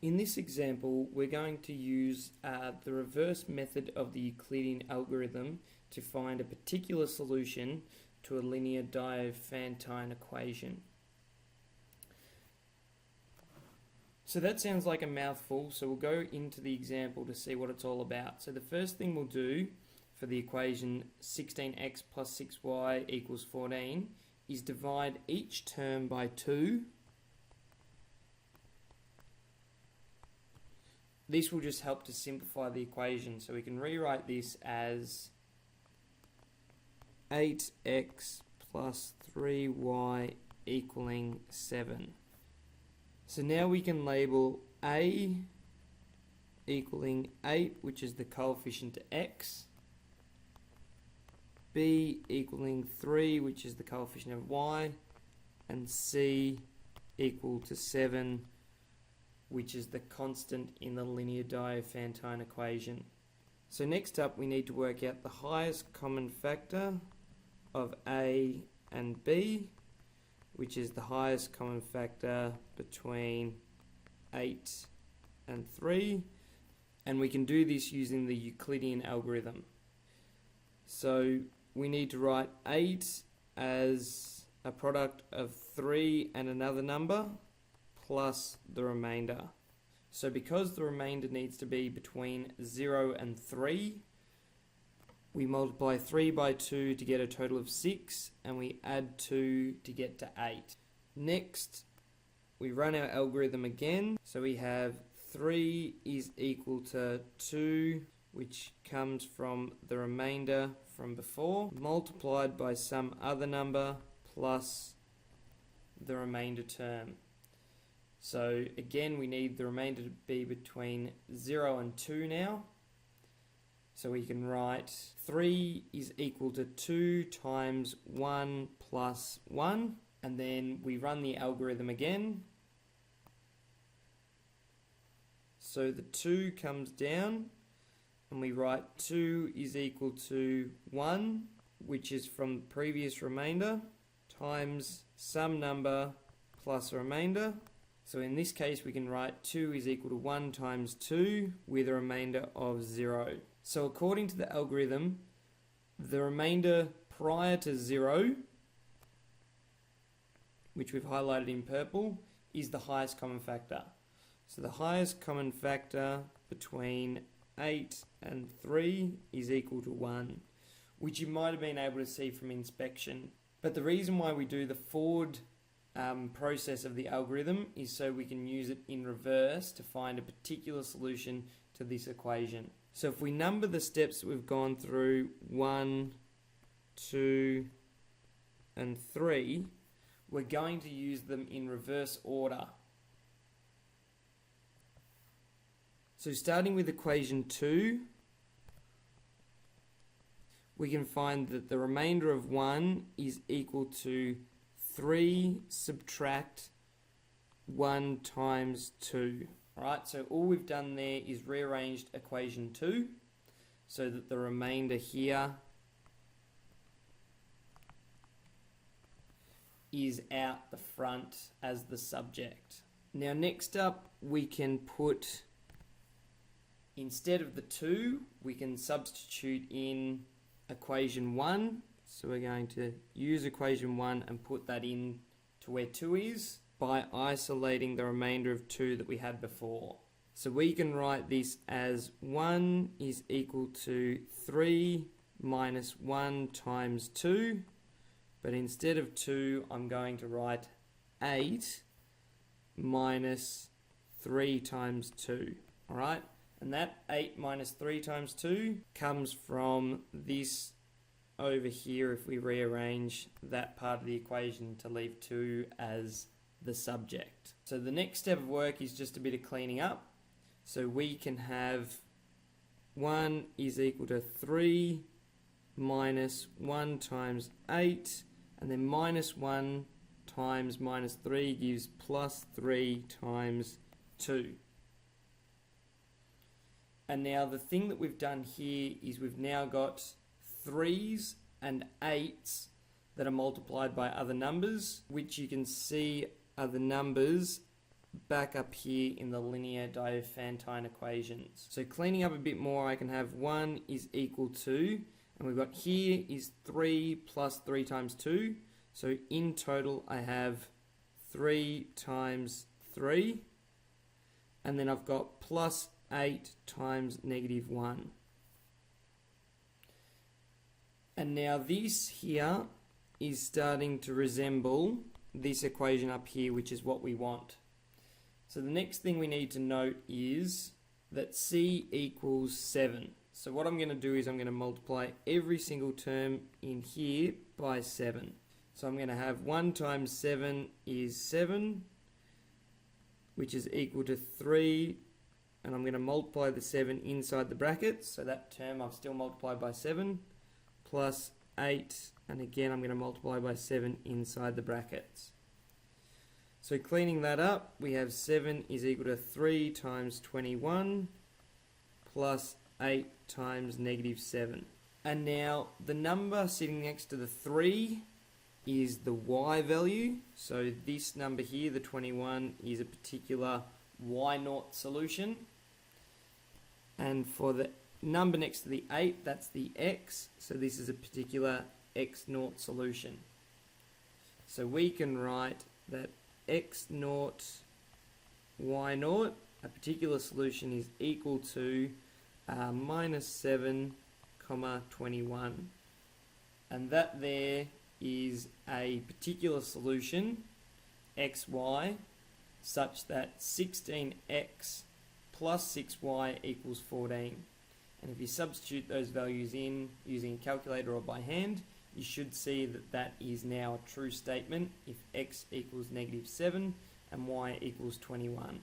In this example, we're going to use the reverse method of the Euclidean algorithm to find a particular solution to a linear Diophantine equation. So that sounds like a mouthful, so we'll go into the example to see what it's all about. So the first thing we'll do for the equation 16x plus 6y equals 14 is divide each term by 2. This will just help to simplify the equation, so we can rewrite this as 8x plus 3y equaling 7. So now we can label A equaling 8, which is the coefficient to x, B equaling 3, which is the coefficient of y, and C equal to 7, which is the constant in the linear Diophantine equation. So next up we need to work out the highest common factor of A and B, which is the highest common factor between 8 and 3, and we can do this using the Euclidean algorithm. So we need to write 8 as a product of 3 and another number plus the remainder. So because the remainder needs to be between 0 and 3, we multiply 3 by 2 to get a total of 6, and we add 2 to get to 8. Next, we run our algorithm again. So we have 3 is equal to 2, which comes from the remainder from before, multiplied by some other number plus the remainder term. So again, we need the remainder to be between 0 and 2 now. So we can write 3 is equal to 2 times 1 plus 1. And then we run the algorithm again. So the 2 comes down, and we write 2 is equal to 1, which is from the previous remainder, times some number plus a remainder. So in this case, we can write 2 is equal to 1 times 2 with a remainder of 0. So according to the algorithm, the remainder prior to 0, which we've highlighted in purple, is the highest common factor. So the highest common factor between 8 and 3 is equal to 1, which you might have been able to see from inspection. But the reason why we do the forward process of the algorithm is so we can use it in reverse to find a particular solution to this equation. So if we number the steps that we've gone through, 1, 2, and 3, we're going to use them in reverse order. So starting with equation 2, we can find that the remainder of 1 is equal to 3 subtract 1 times 2. Alright, so all we've done there is rearranged equation 2 so that the remainder here is out the front as the subject. Now next up, we can put, instead of the 2, we can substitute in equation 1. So we're going to use equation 1 and put that in to where 2 is by isolating the remainder of 2 that we had before. So we can write this as 1 is equal to 3 minus 1 times 2, but instead of 2, I'm going to write 8 minus 3 times 2. Alright, and that 8 minus 3 times 2 comes from this over here if we rearrange that part of the equation to leave 2 as the subject. So the next step of work is just a bit of cleaning up. So we can have 1 is equal to 3 minus 1 times 8, and then minus 1 times minus 3 gives plus 3 times 2. And now the thing that we've done here is we've now got 3s and 8s that are multiplied by other numbers, which you can see are the numbers back up here in the linear Diophantine equations. So cleaning up a bit more, I can have 1 is equal to, and we've got here is 3 plus 3 times 2. So in total, I have 3 times 3. And then I've got plus 8 times negative 1. And now this here is starting to resemble this equation up here, which is what we want. So the next thing we need to note is that C equals 7. So what I'm going to do is I'm going to multiply every single term in here by 7. So I'm going to have 1 times 7 is 7, which is equal to 3, and I'm going to multiply the 7 inside the brackets, so that term I've still multiplied by 7, plus 8, and again I'm going to multiply by 7 inside the brackets. So cleaning that up, we have 7 is equal to 3 times 21 plus 8 times negative 7. And now the number sitting next to the 3 is the y value. So this number here, the 21, is a particular y0 solution. And for the number next to the 8, that's the x. So this is a particular x0 solution. So we can write that x0, y0, a particular solution, is equal to minus 7, 21. And that there is a particular solution, xy, such that 16x plus 6y equals 14. And if you substitute those values in using a calculator or by hand, you should see that that is now a true statement if x equals negative 7 and y equals 21.